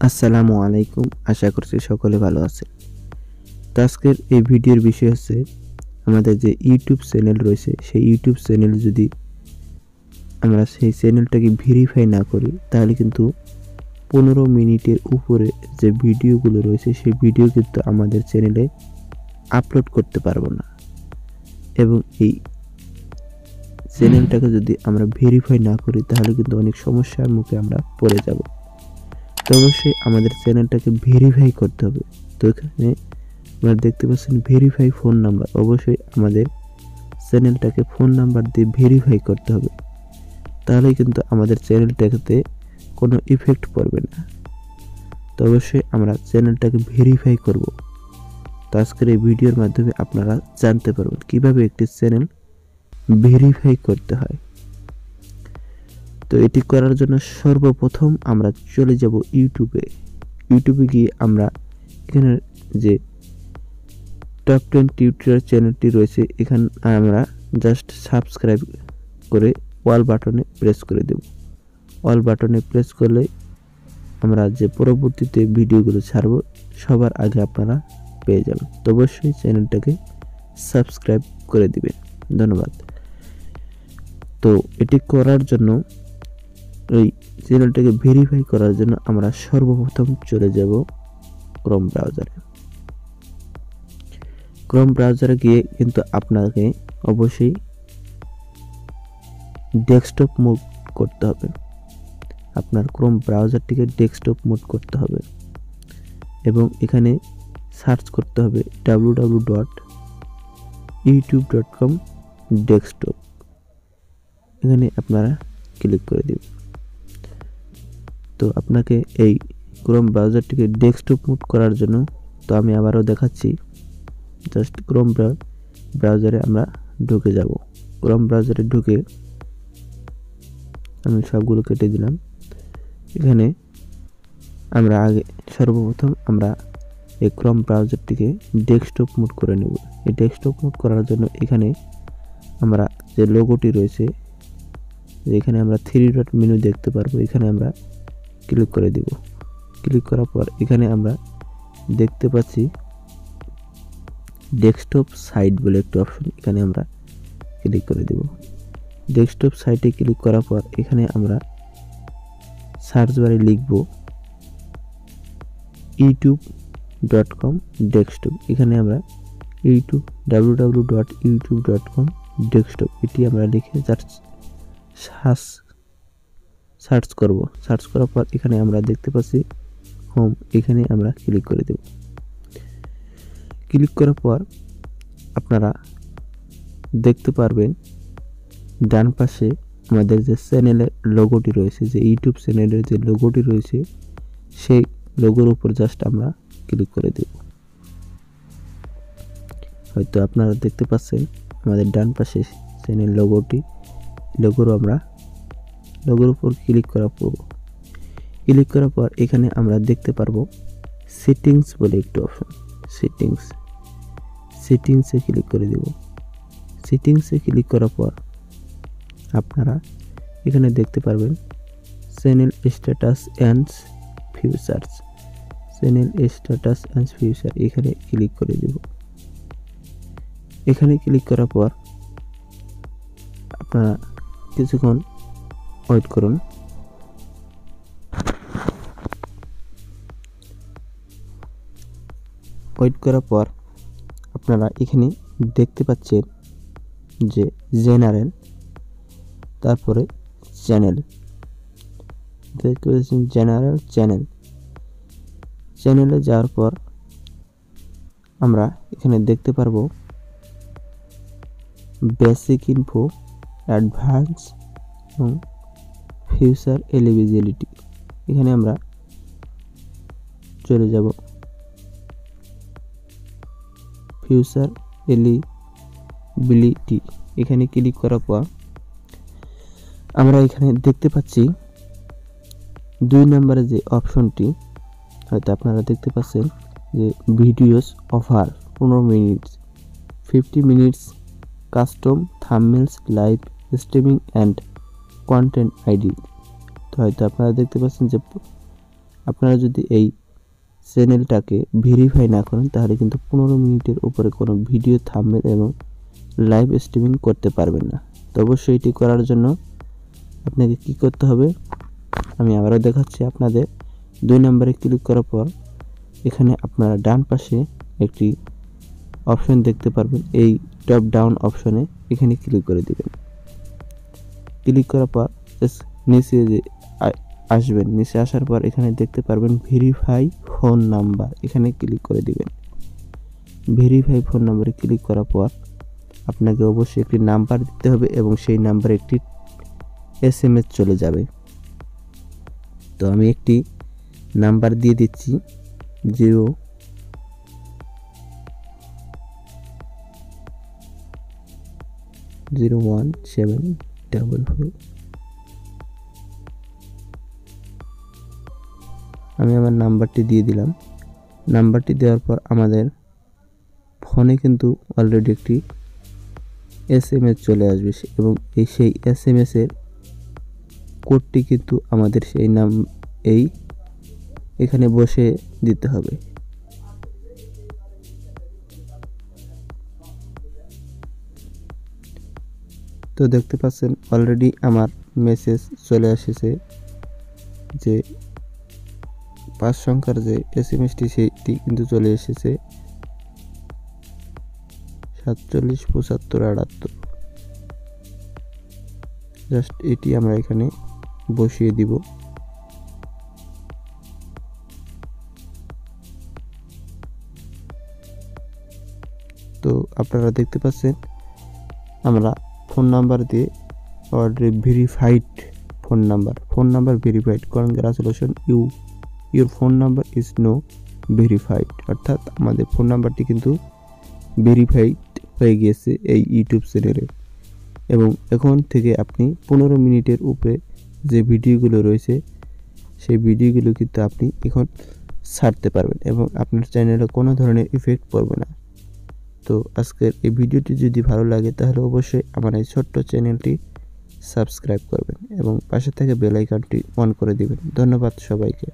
আসসালামু আলাইকুম। আশা করছি সকলে ভালো আছেন। তো আজকের এই ভিডিওর বিষয় হচ্ছে আমাদের যে ইউটিউব চ্যানেল রয়েছে সেই ইউটিউব চ্যানেল যদি আমরা সেই চ্যানেলটাকে ভেরিফাই না করি তাহলে কিন্তু 15 মিনিটের উপরে যে ভিডিওগুলো রয়েছে সেই ভিডিও কিন্তু আমাদের চ্যানেলে আপলোড করতে পারবো না। এবং এই চ্যানেলটাকে যদি আমরা ভেরিফাই না করি তাহলে কিন্তু অনেক সমস্যার মুখে আমরা পড়ে যাব। তো অবশ্যই আমাদের চ্যানেলটাকে ভেরিফাই করতে হবে। তো এখানে আপনারা দেখতে পাচ্ছেন ভেরিফাই ফোন নাম্বার। অবশ্যই আমাদের চ্যানেলটাকে ফোন নাম্বার দিয়ে ভেরিফাই করতে হবে, তাহলে কিন্তু আমাদের চ্যানেলটাতে কোনো ইফেক্ট পড়বে না। তো অবশ্যই আমরা চ্যানেলটাকে ভেরিফাই করব। তো আজকের এই ভিডিওর মাধ্যমে আপনারা জানতে পারবেন কিভাবে একটি চ্যানেল ভেরিফাই করতে হয়। তো এটি করার জন্য সর্বপ্রথম আমরা চলে যাব ইউটিউবে গিয়ে আমরা এখানে যে টপ 10 টিউটোরিয়াল চ্যানেলটি রয়েছে এখানে আমরা জাস্ট সাবস্ক্রাইব করে অল বাটনে প্রেস করে দেব। অল বাটনে প্রেস করলে আমরা যে পরবর্তীতে ভিডিওগুলো ছাড়ব সবার আগে আপনারা পেয়ে যাবেন। তো অবশ্যই চ্যানেলটাকে সাবস্ক্রাইব করে দিবেন। ধন্যবাদ। তো এটি করার জন্য এই চ্যানেলটাকে ভেরিফাই করার জন্য আমরা সর্বপ্রথম চলে যাব ক্রোম ব্রাউজারে। ক্রোম ব্রাউজারে গিয়ে কিন্তু আপনাকে অবশ্যই ডেস্কটপ মোড করতে হবে। আপনার ক্রোম ব্রাউজারটিকে ডেস্কটপ মোড করতে হবে এবং এখানে সার্চ করতে হবে www.youtube.com ডেস্কটপ। এখানে আপনারা ক্লিক করে দিন। তো আপনাকে এই ক্রোম ব্রাউজারটিকে ডেস্কটপ মোড করার জন্য তো আমি আবারও দেখাচ্ছি। জাস্ট ক্রোম ব্রাউজারে আমরা ঢুকে যাব। ক্রোম ব্রাউজারে ঢুকে আমি সবগুলো কেটে দিলাম। এখানে আমরা সর্বপ্রথম আমরা এই ক্রোম ব্রাউজারটিকে ডেস্কটপ মোড করে নেব। এই ডেস্কটপ মোড করার জন্য এখানে আমরা যে লোগোটি রয়েছে এখানে আমরা 3 ডট মেনু দেখতে পারবো, এখানে আমরা ক্লিক করে দেব। ক্লিক করার পর এখানে আমরা দেখতে পাচ্ছি ডেস্কটপ সাইট বলে একটা অপশন, এখানে আমরা ক্লিক করে দেব। ডেস্কটপ সাইটে ক্লিক করার পর এখানে আমরা সার্চ বারে লিখব youtube.com ডেস্কটপ। এখানে আমরা www.youtube.com ডেস্কটপ এটি আমরা লিখে সার্চ করব। সার্চ করার পর এখানে আমরা দেখতে পাচ্ছি হোম, এখানে আমরা ক্লিক করে দেব। ক্লিক করার পর আপনারা দেখতে পারবেন ডান পাশে আমাদের যে চ্যানেলের লোগোটি রয়েছে, যে ইউটিউব চ্যানেলের যে লোগোটি রয়েছে সেই লোগোর উপর জাস্ট আমরা ক্লিক করে দেব। হয়তো আপনারা দেখতে পাচ্ছেন আমাদের ডান পাশে চ্যানেল লোগোর উপর ক্লিক করার পর এখানে আমরা দেখতে পারবো সেটিংস বলে একটি অপশন। সেটিংসে ক্লিক করে দেব। সেটিংসে ক্লিক করার পর আপনারা এখানে দেখতে পারবেন চ্যানেল স্ট্যাটাস অ্যান্ড ফিউচার। এখানে ক্লিক করে দেব। এখানে ক্লিক করার পর আপনারা কিছুক্ষণ ওয়েট করুন। ওয়েট করার পর আপনারা এখানে দেখতে পাচ্ছেন যে জেনারেল, তারপরে চ্যানেল, দেখতে পাচ্ছেন জেনারেল চ্যানেলে যাওয়ার পর আমরা এখানে দেখতে পারবো বেসিক ইনফো, অ্যাডভান্স এবং ফিউচার এলিজিবিলিটি। এখানে আমরা চলে যাব। ফিউচার এলিজিবিলিটি এখানে ক্লিক করার পর আমরা এখানে দেখতে পাচ্ছি 2 নম্বরে যে অপশনটি হয়তো আপনারা দেখতে পাচ্ছেন যে ভিডিওস অফার 15 মিনিট, 50 minutes custom thumbnails, live streaming and content ID. তো হয়তো আপনারা দেখতে পাচ্ছেন যে আপনারা যদি এই চ্যানেলটাকে ভেরিফাই না করেন তাহলে কিন্তু 15 মিনিটের উপরে কোনো ভিডিও থাম্বনেল এবং লাইভ স্ট্রিমিং করতে পারবেন না। তো অবশ্যই এটি করার জন্য আপনাকে কি করতে হবে আমি আবারও দেখাচ্ছি আপনাদের। 2 নম্বরে ক্লিক করার পর এখানে আপনারা ডান পাশে একটি অপশন দেখতে পারবেন, এই টপ ডাউন অপশনে এখানে ক্লিক করে দিবেন। ক্লিক করার পর নিচে যে আসবেন, নিচে আসার পর এখানে দেখতে পারবেন ভেরিফাই ফোন নাম্বার, এখানে ক্লিক করে দিবেন। ভেরিফাই ফোন নাম্বারে ক্লিক করার পর আপনাকে অবশ্যই একটি নাম্বার দিতে হবে এবং সেই নাম্বারে একটি SMS চলে যাবে। তো আমি একটি নাম্বার দিয়ে দিচ্ছি 0017444। আমি আমার নাম্বারটি দিয়ে দিলাম। নাম্বারটি দেওয়ার পর আমাদের ফোনে কিন্তু অলরেডি একটি SMS চলে আসবে এবং সেই SMS এর কোডটি কিন্তু আমাদের সেই এখানে বসে দিতে হবে। তো দেখতে পাচ্ছেন অলরেডি আমার মেসেজ চলে এসেছে যে 5 সংখ্যার যে SMS-টি সেটি কিন্তু চলে এসেছে 477578। জাস্ট এটি আমরা এখানে বসিয়ে দিব। তো আপনারা দেখতে পাচ্ছেন আমরা ফোন নাম্বার দিয়ে already verified phone number verified. Congratulation your phone number is now verified, অর্থাৎ আমাদের ফোন নাম্বারটি কিন্তু ভেরিফাইড হয়ে গিয়েছে এই ইউটিউব চ্যানেলে। এবং এখন থেকে আপনি 15 মিনিটের উপরে যে ভিডিওগুলো রয়েছে সেই ভিডিওগুলো কিন্তু আপনি এখন ছাড়তে পারবেন এবং আপনার চ্যানেলে কোনো ধরনের ইফেক্ট পড়বে না। তো আজকের এই ভিডিওটি যদি ভালো লাগে তাহলে অবশ্যই আমার এই ছোট্ট চ্যানেলটি সাবস্ক্রাইব করবেন এবং পাশে থেকে বেল আইকনটি অন করে দিবেন। ধন্যবাদ সবাইকে।